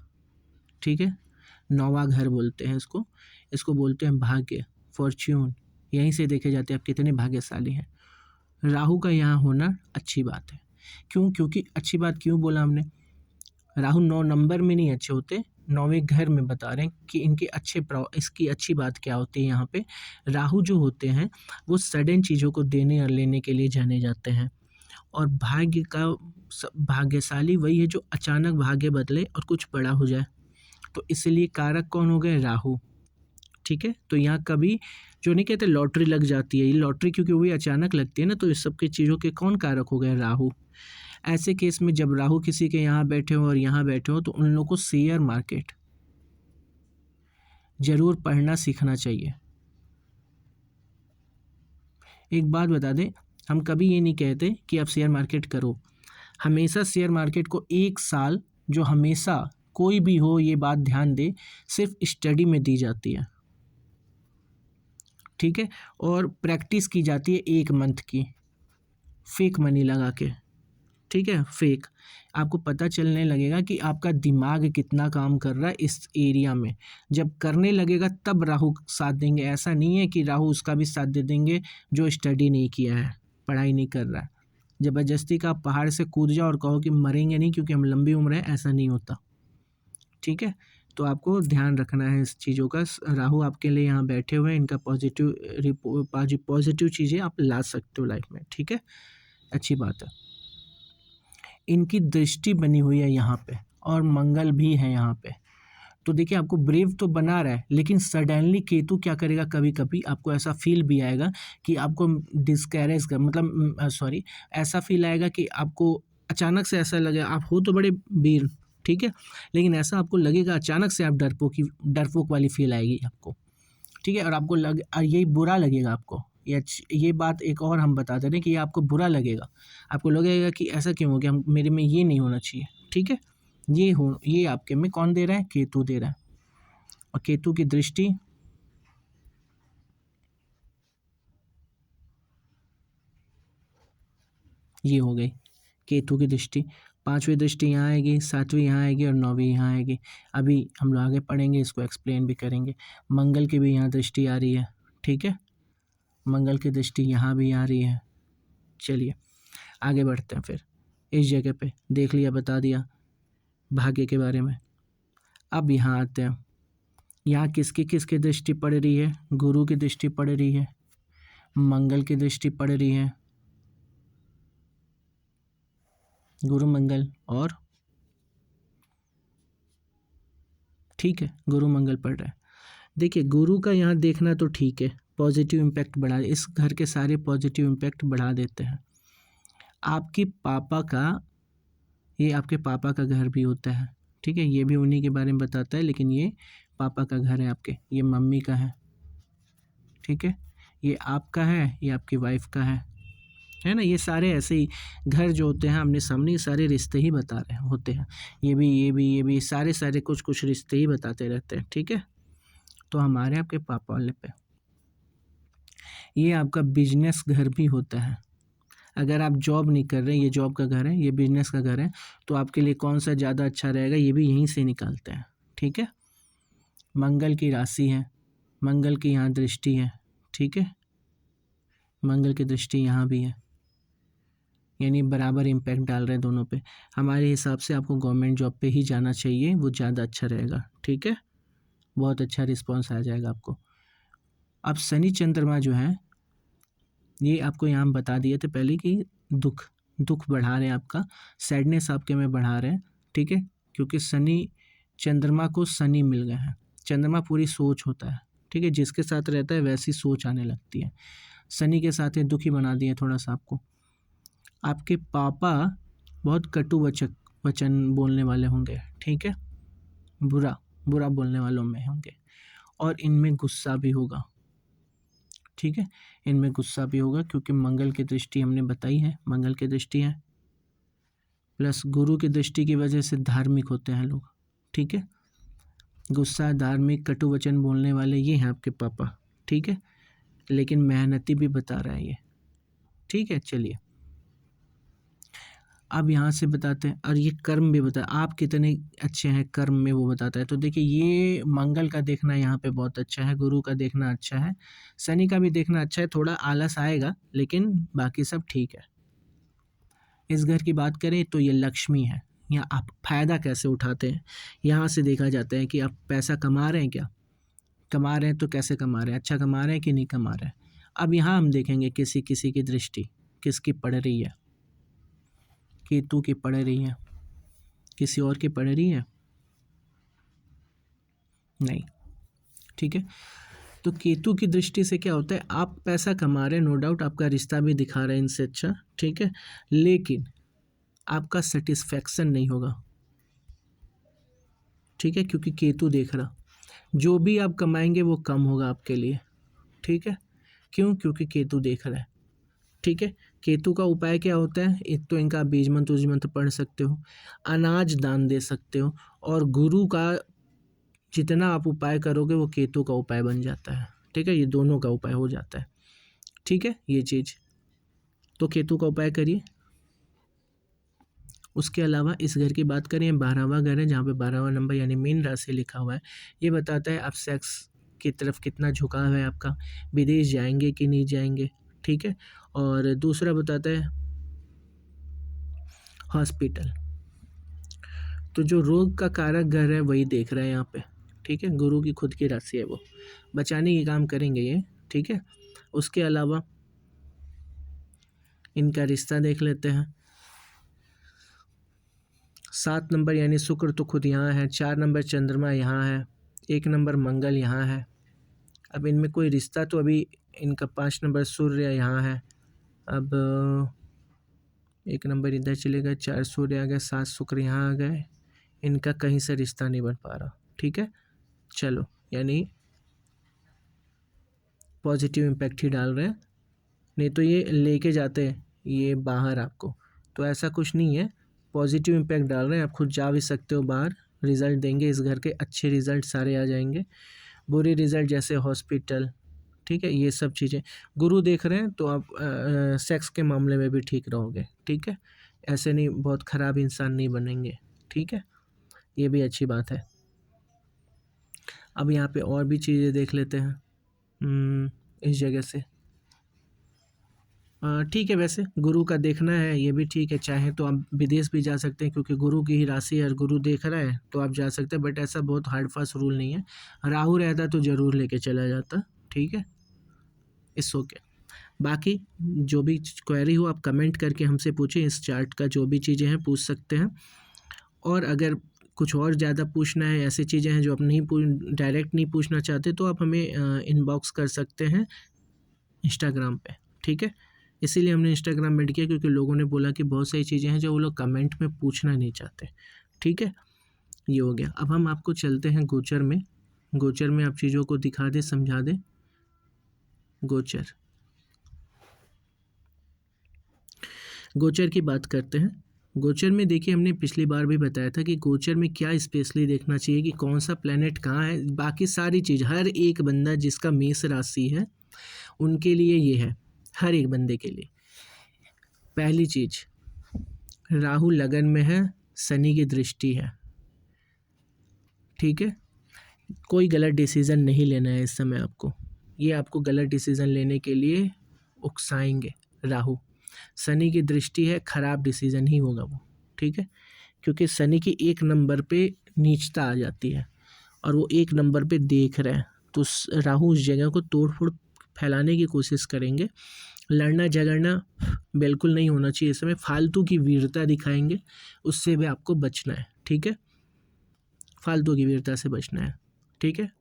ठीक है, 9वां घर बोलते हैं इसको, इसको बोलते हैं भाग्य, फॉर्च्यून। यहीं से देखे जाते हैं आप कितने भाग्यशाली हैं। राहु का यहाँ होना अच्छी बात है, क्यों, क्योंकि अच्छी बात क्यों बोला हमने, राहु 9 नंबर में नहीं अच्छे होते, 9वें घर में बता रहे हैं कि इसकी अच्छी बात क्या होती है। यहाँ पे राहु जो होते हैं वो सडन चीज़ों को देने और लेने के लिए जाने जाते हैं। और भाग्यशाली वही है जो अचानक भाग्य बदले और कुछ बड़ा हो जाए। तो इसलिए कारक कौन हो गए, राहु, ठीक है। तो यहाँ कभी जो नहीं कहते लॉटरी लग जाती है, ये लॉटरी क्योंकि वही अचानक लगती है ना, तो इस सब की चीज़ों के कौन कारक हो गए, राहु। ऐसे केस में जब राहु किसी के यहाँ बैठे हो और यहाँ बैठे हो, तो उन लोगों को शेयर मार्केट जरूर पढ़ना सीखना चाहिए। एक बात बता दें, हम कभी ये नहीं कहते कि आप शेयर मार्केट करो, हमेशा शेयर मार्केट को 1 साल, जो हमेशा कोई भी हो ये बात ध्यान दे, सिर्फ स्टडी में दी जाती है, ठीक है। और प्रैक्टिस की जाती है 1 मंथ की, फेक मनी लगा के, ठीक है, फेक। आपको पता चलने लगेगा कि आपका दिमाग कितना काम कर रहा है इस एरिया में। जब करने लगेगा तब राहु साथ देंगे। ऐसा नहीं है कि राहु उसका भी साथ दे देंगे जो स्टडी नहीं किया है, पढ़ाई नहीं कर रहा है। ज़बरदस्ती का आप पहाड़ से कूद जाओ और कहो कि मरेंगे नहीं क्योंकि हम लंबी उम्र है, ऐसा नहीं होता, ठीक है। तो आपको ध्यान रखना है इस चीज़ों का। राहु आपके लिए यहाँ बैठे हुए हैं, इनका पॉजिटिव चीज़ें आप ला सकते हो लाइफ में, ठीक है, अच्छी बात है। इनकी दृष्टि बनी हुई है यहाँ पे और मंगल भी है यहाँ पे। तो देखिए आपको ब्रेव तो बना रहा है, लेकिन सडनली केतु क्या करेगा, कभी कभी आपको ऐसा फील भी आएगा कि आपको डिस्करेज कर, मतलब सॉरी, ऐसा फील आएगा कि आपको अचानक से ऐसा लगेगा, आप हो तो बड़े वीर, ठीक है, लेकिन ऐसा आपको लगेगा अचानक से आप डरपोक वाली फील आएगी आपको, ठीक है। और आपको यही बुरा लगेगा आपको। ये बात एक और हम बता दे रहे हैं कि ये आपको बुरा लगेगा, आपको लगेगा कि ऐसा क्यों हो गया, मेरे में ये नहीं होना चाहिए, ठीक है। ये आपके में कौन दे रहा है, केतु दे रहा है। और केतु की दृष्टि ये हो गई, केतु की दृष्टि, 5वीं दृष्टि यहाँ आएगी, 7वीं यहाँ आएगी और 9वीं यहाँ आएगी। अभी हम लोग आगे पढ़ेंगे, इसको एक्सप्लेन भी करेंगे। मंगल की भी यहाँ दृष्टि आ रही है, ठीक है, मंगल की दृष्टि यहाँ भी आ रही है। चलिए आगे बढ़ते हैं। फिर इस जगह पे देख लिया, बता दिया भाग्य के बारे में। अब यहाँ आते हैं, यहाँ किसकी दृष्टि पड़ रही है, गुरु की दृष्टि पड़ रही है, मंगल की दृष्टि पड़ रही है, गुरु मंगल, और ठीक है, गुरु मंगल पड़ रहा है। देखिए गुरु का यहाँ देखना तो ठीक है, पॉजिटिव इम्पैक्ट बढ़ा, इस घर के सारे पॉजिटिव इम्पैक्ट बढ़ा देते हैं। आपके पापा का, ये आपके पापा का घर भी होता है, ठीक है, ये भी उन्हीं के बारे में बताता है, लेकिन ये पापा का घर है आपके, ये मम्मी का है, ठीक है, ये आपका है, ये आपकी वाइफ का है ना। ये सारे ऐसे ही घर जो होते हैं आमने सामने, ये सारे रिश्ते ही बता रहे होते हैं। ये भी सारे कुछ रिश्ते ही बताते रहते हैं, ठीक है। तो हमारे आपके पापा वाले पे ये आपका बिजनेस घर भी होता है। अगर आप जॉब नहीं कर रहे, ये जॉब का घर है, ये बिजनेस का घर है, तो आपके लिए कौन सा ज़्यादा अच्छा रहेगा, ये भी यहीं से निकालते हैं, ठीक है। मंगल की राशि है, मंगल की यहाँ दृष्टि है, ठीक है, मंगल की दृष्टि यहाँ भी है, यानी बराबर इम्पैक्ट डाल रहे हैं दोनों पे। हमारे हिसाब से आपको गवर्नमेंट जॉब पे ही जाना चाहिए, वो ज़्यादा अच्छा रहेगा, ठीक है, बहुत अच्छा रिस्पॉन्स आ जाएगा आपको। अब शनि चंद्रमा जो है, ये आपको यहाँ बता दिए थे पहले कि दुख बढ़ा रहे हैं आपका, सैडनेस आपके में बढ़ा रहे हैं, ठीक है, क्योंकि शनि चंद्रमा को शनि मिल गए हैं। चंद्रमा पूरी सोच होता है, ठीक है, जिसके साथ रहता है वैसी सोच आने लगती है। शनि के साथ ये दुखी बना दिए थोड़ा सा आपको। आपके पापा बहुत कटु वचन बोलने वाले होंगे, ठीक है, बुरा बोलने वालों में होंगे, और इनमें गुस्सा भी होगा, ठीक है, इनमें गुस्सा भी होगा, क्योंकि मंगल की दृष्टि हमने बताई है, मंगल की दृष्टि है, प्लस गुरु की दृष्टि की वजह से धार्मिक होते हैं लोग, ठीक है, गुस्सा, धार्मिक, कटु वचन बोलने वाले ये हैं आपके पापा, ठीक है, लेकिन मेहनती भी बता रहा है ये, ठीक है। चलिए अब यहाँ से बताते हैं, और ये कर्म भी बता, आप कितने अच्छे हैं कर्म में वो बताता है। तो देखिए ये मंगल का देखना यहाँ पे बहुत अच्छा है, गुरु का देखना अच्छा है, शनि का भी देखना अच्छा है, थोड़ा आलस आएगा लेकिन बाकी सब ठीक है। इस घर की बात करें तो ये लक्ष्मी है, यहाँ आप फ़ायदा कैसे उठाते हैं, यहाँ से देखा जाता है कि आप पैसा कमा रहे हैं, क्या कमा रहे हैं, तो कैसे कमा रहे हैं, अच्छा कमा रहे हैं कि नहीं कमा रहे हैं। अब यहाँ हम देखेंगे किसी की दृष्टि किसकी पड़ रही है, केतु की पड़ रही है, किसी और की पड़ रही है नहीं, ठीक है। तो केतु की दृष्टि से क्या होता है, आप पैसा कमा रहे हैं, नो डाउट, आपका रिश्ता भी दिखा रहा है इनसे अच्छा, ठीक है, लेकिन आपका सेटिस्फैक्शन नहीं होगा, ठीक है, क्योंकि केतु देख रहा, जो भी आप कमाएंगे वो कम होगा आपके लिए, ठीक है, क्यों, क्योंकि केतु देख रहा है, ठीक है। केतु का उपाय क्या होता है, एक तो इनका बीज मंत्र पढ़ सकते हो, अनाज दान दे सकते हो, और गुरु का जितना आप उपाय करोगे वो केतु का उपाय बन जाता है, ठीक है, ये दोनों का उपाय हो जाता है। ठीक है, ये चीज़ तो केतु का उपाय करिए। उसके अलावा इस घर की बात करें, 12वां घर है जहाँ पे 12वां नंबर यानी मीन राशि लिखा हुआ है। ये बताता है आप सेक्स की तरफ कितना झुकाव है आपका, विदेश जाएंगे कि नहीं जाएंगे। ठीक है, और दूसरा बताता है हॉस्पिटल, तो जो रोग का कारक घर है वही देख रहे हैं यहाँ पे। ठीक है, गुरु की खुद की राशि है, वो बचाने की काम करेंगे ये। ठीक है, उसके अलावा इनका रिश्ता देख लेते हैं। 7 नंबर यानी शुक्र तो खुद यहाँ है, 4 नंबर चंद्रमा यहाँ है, 1 नंबर मंगल यहाँ है। अब इनमें कोई रिश्ता तो अभी इनका 5 नंबर सूर्य यहाँ है। अब 1 नंबर इधर चले गए, 4 सूर्य आ गए, 7 शुक्र यहाँ आ गए, इनका कहीं से रिश्ता नहीं बन पा रहा। ठीक है, चलो यानी पॉजिटिव इम्पैक्ट ही डाल रहे हैं, नहीं तो ये लेके जाते ये बाहर आपको, तो ऐसा कुछ नहीं है, पॉजिटिव इम्पैक्ट डाल रहे हैं। आप खुद जा भी सकते हो बाहर, रिज़ल्ट देंगे इस घर के, अच्छे रिज़ल्ट सारे आ जाएंगे। बुरे रिज़ल्ट जैसे हॉस्पिटल, ठीक है, ये सब चीज़ें गुरु देख रहे हैं, तो आप सेक्स के मामले में भी ठीक रहोगे। ठीक है, ऐसे नहीं बहुत ख़राब इंसान नहीं बनेंगे। ठीक है, ये भी अच्छी बात है। अब यहाँ पे और भी चीज़ें देख लेते हैं इस जगह से। ठीक है, वैसे गुरु का देखना है ये भी ठीक है, चाहे तो आप विदेश भी जा सकते हैं क्योंकि गुरु की ही राशि और गुरु देख रहा है तो आप जा सकते हैं, बट ऐसा बहुत हार्ड फास्ट रूल नहीं है। राहु रहता तो ज़रूर लेके चला जाता। ठीक है, इट्स ओके। बाकी जो भी क्वेरी हो आप कमेंट करके हमसे पूछें, इस चार्ट का जो भी चीज़ें हैं पूछ सकते हैं। और अगर कुछ और ज़्यादा पूछना है, ऐसी चीज़ें हैं जो आप नहीं डायरेक्ट नहीं पूछना चाहते, तो आप हमें इनबॉक्स कर सकते हैं इंस्टाग्राम पे। ठीक है, इसीलिए हमने इंस्टाग्राम में किया क्योंकि लोगों ने बोला कि बहुत सारी चीज़ें हैं जो वो लोग कमेंट में पूछना नहीं चाहते। ठीक है, ये हो गया। अब हम आपको चलते हैं गोचर में। गोचर में आप चीज़ों को दिखा दें, समझा दें। गोचर, गोचर की बात करते हैं। गोचर में देखिए, हमने पिछली बार भी बताया था कि गोचर में क्या स्पेशली देखना चाहिए कि कौन सा प्लेनेट कहाँ है। बाकी सारी चीज़ हर एक बंदा जिसका मेष राशि है उनके लिए ये है, हर एक बंदे के लिए। पहली चीज़, राहु लगन में है, शनि की दृष्टि है। ठीक है, कोई गलत डिसीज़न नहीं लेना है इस समय आपको, ये आपको गलत डिसीज़न लेने के लिए उकसाएंगे राहु। शनि की दृष्टि है, खराब डिसीज़न ही होगा वो। ठीक है, क्योंकि शनि की 1 नंबर पे नीचता आ जाती है और वो 1 नंबर पे देख रहे हैं, तो राहु उस जगह को तोड़ फोड़ फैलाने की कोशिश करेंगे। लड़ना झगड़ना बिल्कुल नहीं होना चाहिए इस समय, फालतू की वीरता दिखाएंगे, उससे भी आपको बचना है। ठीक है, फालतू की वीरता से बचना है। ठीक है,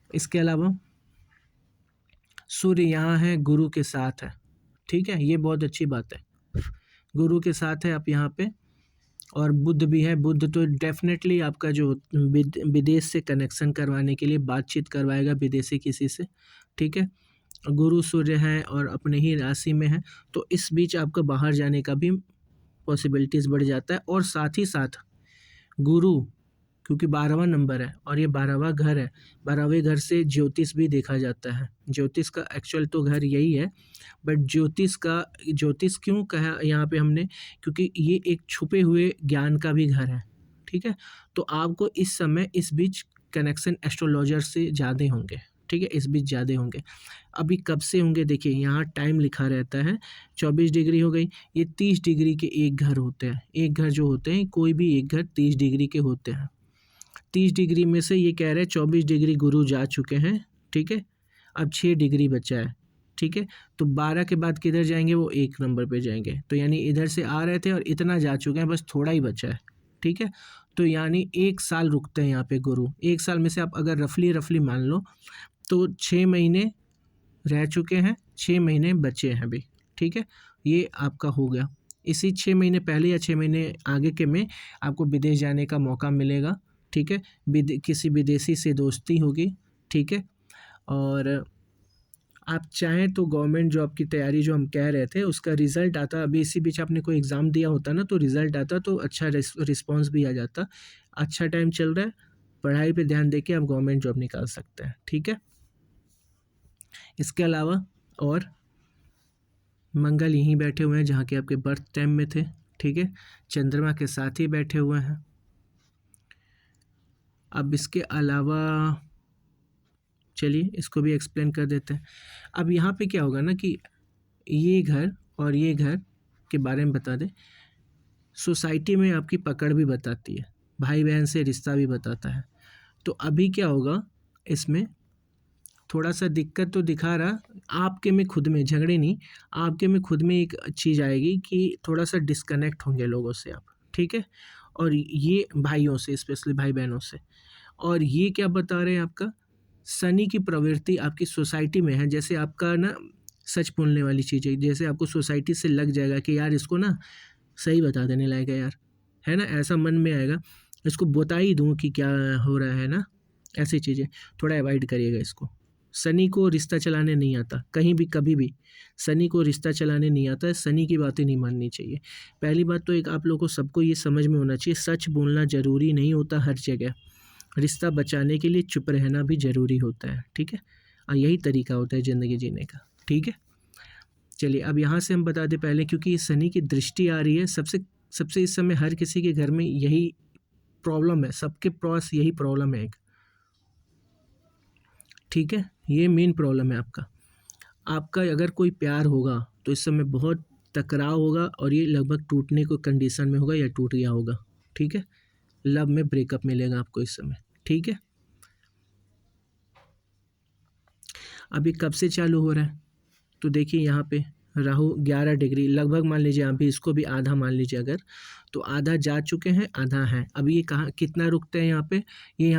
इसके अलावा सूर्य यहाँ है, गुरु के साथ है। ठीक है, ये बहुत अच्छी बात है, गुरु के साथ है आप यहाँ पे, और बुध भी है। बुध तो डेफिनेटली आपका जो विदेश से कनेक्शन करवाने के लिए बातचीत करवाएगा विदेशी किसी से। ठीक है, गुरु सूर्य है और अपने ही राशि में है, तो इस बीच आपका बाहर जाने का भी पॉसिबिलिटीज़ बढ़ जाता है। और साथ ही साथ गुरु, क्योंकि 12वां नंबर है और ये 12वां घर है, 12वें घर से ज्योतिष भी देखा जाता है। ज्योतिष का एक्चुअल तो घर यही है, बट ज्योतिष क्यों कहा यहाँ पे हमने, क्योंकि ये एक छुपे हुए ज्ञान का भी घर है। ठीक है, तो आपको इस समय इस बीच कनेक्शन एस्ट्रोलॉजर से ज़्यादा होंगे। ठीक है, इस बीच ज़्यादा होंगे। अभी कब से होंगे, देखिए यहाँ टाइम लिखा रहता है, 24 डिग्री हो गई, ये 30 डिग्री के एक घर होते हैं। एक घर जो होते हैं, कोई भी एक घर 30 डिग्री के होते हैं। 30 डिग्री में से ये कह रहे हैं 24 डिग्री गुरु जा चुके हैं। ठीक है, अब 6 डिग्री बचा है। ठीक है, तो 12 के बाद किधर जाएंगे, वो 1 नंबर पे जाएंगे, तो यानी इधर से आ रहे थे और इतना जा चुके हैं, बस थोड़ा ही बचा है। ठीक है, तो यानी 1 साल रुकते हैं यहाँ पे गुरु। 1 साल में से आप अगर रफली मान लो तो 6 महीने रह चुके हैं, 6 महीने बचे हैं अभी। ठीक है, ये आपका हो गया। इसी 6 महीने पहले या 6 महीने आगे के में आपको विदेश जाने का मौका मिलेगा। ठीक है, किसी विदेशी से दोस्ती होगी। ठीक है, और आप चाहें तो गवर्नमेंट जॉब की तैयारी जो हम कह रहे थे उसका रिज़ल्ट आता, अभी इसी बीच आपने कोई एग्ज़ाम दिया होता ना, तो रिज़ल्ट आता तो अच्छा रिस्पॉन्स भी आ जाता। अच्छा टाइम चल रहा है, पढ़ाई पे ध्यान देके आप गवर्नमेंट जॉब निकाल सकते हैं, ठीक है। इसके अलावा और मंगल यहीं बैठे हुए हैं जहाँ के आपके बर्थ टाइम में थे, ठीक है। चंद्रमा के साथ ही बैठे हुए हैं। अब इसके अलावा चलिए इसको भी एक्सप्लेन कर देते हैं। अब यहाँ पे क्या होगा ना कि ये घर और ये घर के बारे में बता दें। सोसाइटी में आपकी पकड़ भी बताती है, भाई बहन से रिश्ता भी बताता है। तो अभी क्या होगा, इसमें थोड़ा सा दिक्कत तो दिखा रहा, आपके में खुद में झगड़े नहीं, आपके में खुद में एक चीज़ आएगी कि थोड़ा सा डिस्कनेक्ट होंगे लोगों से आप, ठीक है। और ये भाइयों से, स्पेशली भाई बहनों से। और ये क्या बता रहे हैं, आपका शनि की प्रवृत्ति आपकी सोसाइटी में है। जैसे आपका ना सच बोलने वाली चीज़ है, जैसे आपको सोसाइटी से लग जाएगा कि यार इसको ना सही बता देने लायक है यार, है ना, ऐसा मन में आएगा, इसको बता ही दूँ कि क्या हो रहा है ना, ऐसी चीज़ें थोड़ा अवॉइड करिएगा इसको। शनि को रिश्ता चलाने नहीं आता, कहीं भी कभी भी शनि को रिश्ता चलाने नहीं आता है। शनि की बातें नहीं माननी चाहिए। पहली बात तो एक आप लोगों को सबको ये समझ में होना चाहिए, सच बोलना ज़रूरी नहीं होता हर जगह। रिश्ता बचाने के लिए चुप रहना भी ज़रूरी होता है, ठीक है। और यही तरीका होता है ज़िंदगी जीने का, ठीक है। चलिए अब यहाँ से हम बता दें पहले, क्योंकि ये शनि की दृष्टि आ रही है, सबसे इस समय हर किसी के घर में यही प्रॉब्लम है, सबके पास यही प्रॉब्लम है एक, ठीक है। ये मेन प्रॉब्लम है आपका अगर कोई प्यार होगा तो इस समय बहुत टकराव होगा और ये लगभग टूटने को कंडीशन में होगा या टूट गया होगा, ठीक है। लव में ब्रेकअप मिलेगा आपको इस समय, ठीक है। अभी कब से चालू हो रहा है, तो देखिए यहाँ पे राहु 11 डिग्री लगभग मान लीजिए, आप भी इसको भी आधा मान लीजिए अगर, तो आधा जा चुके हैं, आधा है। अब ये कहाँ कितना रुकते हैं यहाँ पे, ये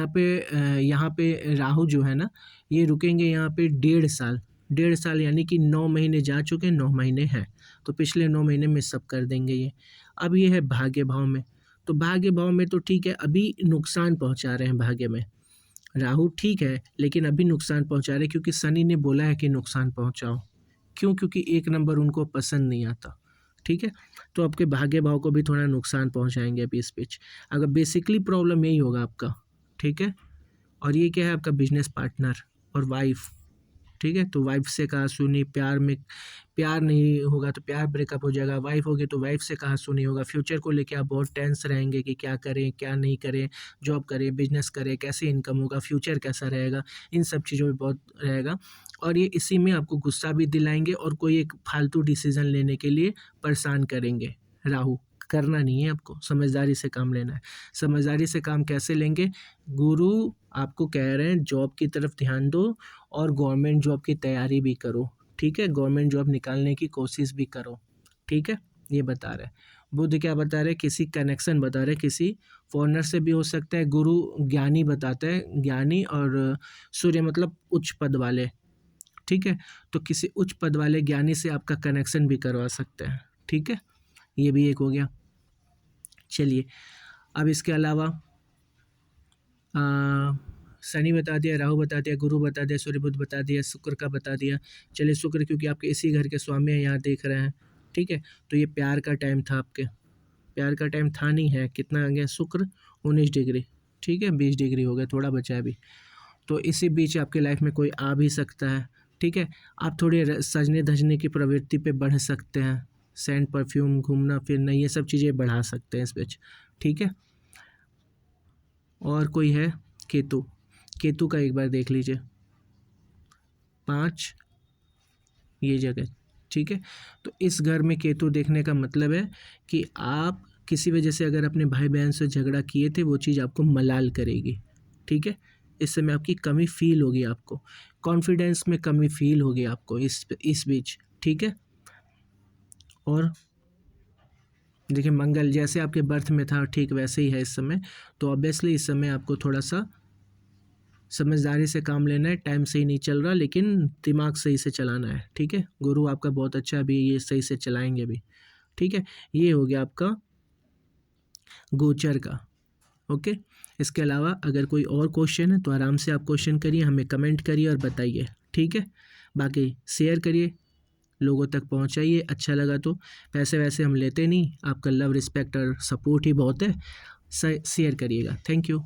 यहाँ पे राहु जो है ना, ये रुकेंगे यहाँ पे 1.5 साल यानी कि 9 महीने जा चुके हैं, 9 महीने हैं, तो पिछले 9 महीने में सब कर देंगे ये। अब ये है भाग्य भाव में, तो भाग्य भाव में तो ठीक है, अभी नुकसान पहुँचा रहे हैं भाग्य में राहु, ठीक है, लेकिन अभी नुकसान पहुँचा रहे हैं क्योंकि शनि ने बोला है कि नुकसान पहुँचाओ। क्यों? क्योंकि 1 नंबर उनको पसंद नहीं आता, ठीक है। तो आपके भाग्य भाव को भी थोड़ा नुकसान पहुंचाएंगे अभी इस बीच। अगर बेसिकली प्रॉब्लम यही होगा आपका, ठीक है। और ये क्या है, आपका बिजनेस पार्टनर और वाइफ, ठीक है। तो वाइफ से कहा सुनी, प्यार नहीं होगा तो प्यार ब्रेकअप हो जाएगा, वाइफ होगी तो वाइफ से कहा सुनी होगा। फ्यूचर को लेके आप बहुत टेंस रहेंगे कि क्या करें क्या नहीं करें, जॉब करें बिजनेस करें, कैसे इनकम होगा, फ्यूचर कैसा रहेगा, इन सब चीज़ों में बहुत रहेगा। और ये इसी में आपको गुस्सा भी दिलाएंगे और कोई एक फालतू डिसीजन लेने के लिए परेशान करेंगे। राहु करना नहीं है आपको, समझदारी से काम लेना है। समझदारी से काम कैसे लेंगे, गुरु आपको कह रहे हैं जॉब की तरफ ध्यान दो और गवर्नमेंट जॉब की तैयारी भी करो, ठीक है। गवर्नमेंट जॉब निकालने की कोशिश भी करो, ठीक है। ये बता रहे हैं बुध, क्या बता रहे हैं, किसी कनेक्शन बता रहे हैं, किसी फॉरेनर से भी हो सकता है। गुरु ज्ञानी बताता है, ज्ञानी, और सूर्य मतलब उच्च पद वाले, ठीक है। तो किसी उच्च पद वाले ज्ञानी से आपका कनेक्शन भी करवा सकते हैं, ठीक है। ये भी एक हो गया। चलिए अब इसके अलावा शनि बता दिया, राहु बता दिया, गुरु बता दिया, सूर्य बुध बता दिया, शुक्र का बता दिया। चलिए शुक्र क्योंकि आपके इसी घर के स्वामी हैं, यहाँ देख रहे हैं, ठीक है। तो ये प्यार का टाइम था, आपके प्यार का टाइम था नहीं है, कितना आ गया शुक्र 19 डिग्री, ठीक है, 20 डिग्री हो गया, थोड़ा बचा है अभी। तो इसी बीच आपके लाइफ में कोई आ भी सकता है, ठीक है। आप थोड़ी सजने धजने की प्रवृत्ति पे बढ़ सकते हैं, सेंट परफ्यूम, घूमना फिरना, ये सब चीज़ें बढ़ा सकते हैं इस बीच, ठीक है। और कोई है, केतु का एक बार देख लीजिए, 5 ये जगह, ठीक है। तो इस घर में केतु देखने का मतलब है कि आप किसी वजह से अगर अपने भाई बहन से झगड़ा किए थे, वो चीज़ आपको मलाल करेगी, ठीक है। इस समय आपकी कमी फील होगी, आपको कॉन्फिडेंस में कमी फील होगी आपको इस बीच, ठीक है। और देखिए मंगल जैसे आपके बर्थ में था ठीक वैसे ही है इस समय, तो ऑब्वियसली इस समय आपको थोड़ा सा समझदारी से काम लेना है। टाइम सही नहीं चल रहा लेकिन दिमाग सही से चलाना है, ठीक है। गुरु आपका बहुत अच्छा, अभी ये सही से चलाएंगे अभी, ठीक है। ये हो गया आपका गोचर का, ओके। इसके अलावा अगर कोई और क्वेश्चन है तो आराम से आप क्वेश्चन करिए, हमें कमेंट करिए और बताइए, ठीक है। बाकी शेयर करिए, लोगों तक पहुंचाइए, अच्छा लगा तो। पैसे वैसे हम लेते नहीं, आपका लव रिस्पेक्ट और सपोर्ट ही बहुत है, शेयर करिएगा। Thank you.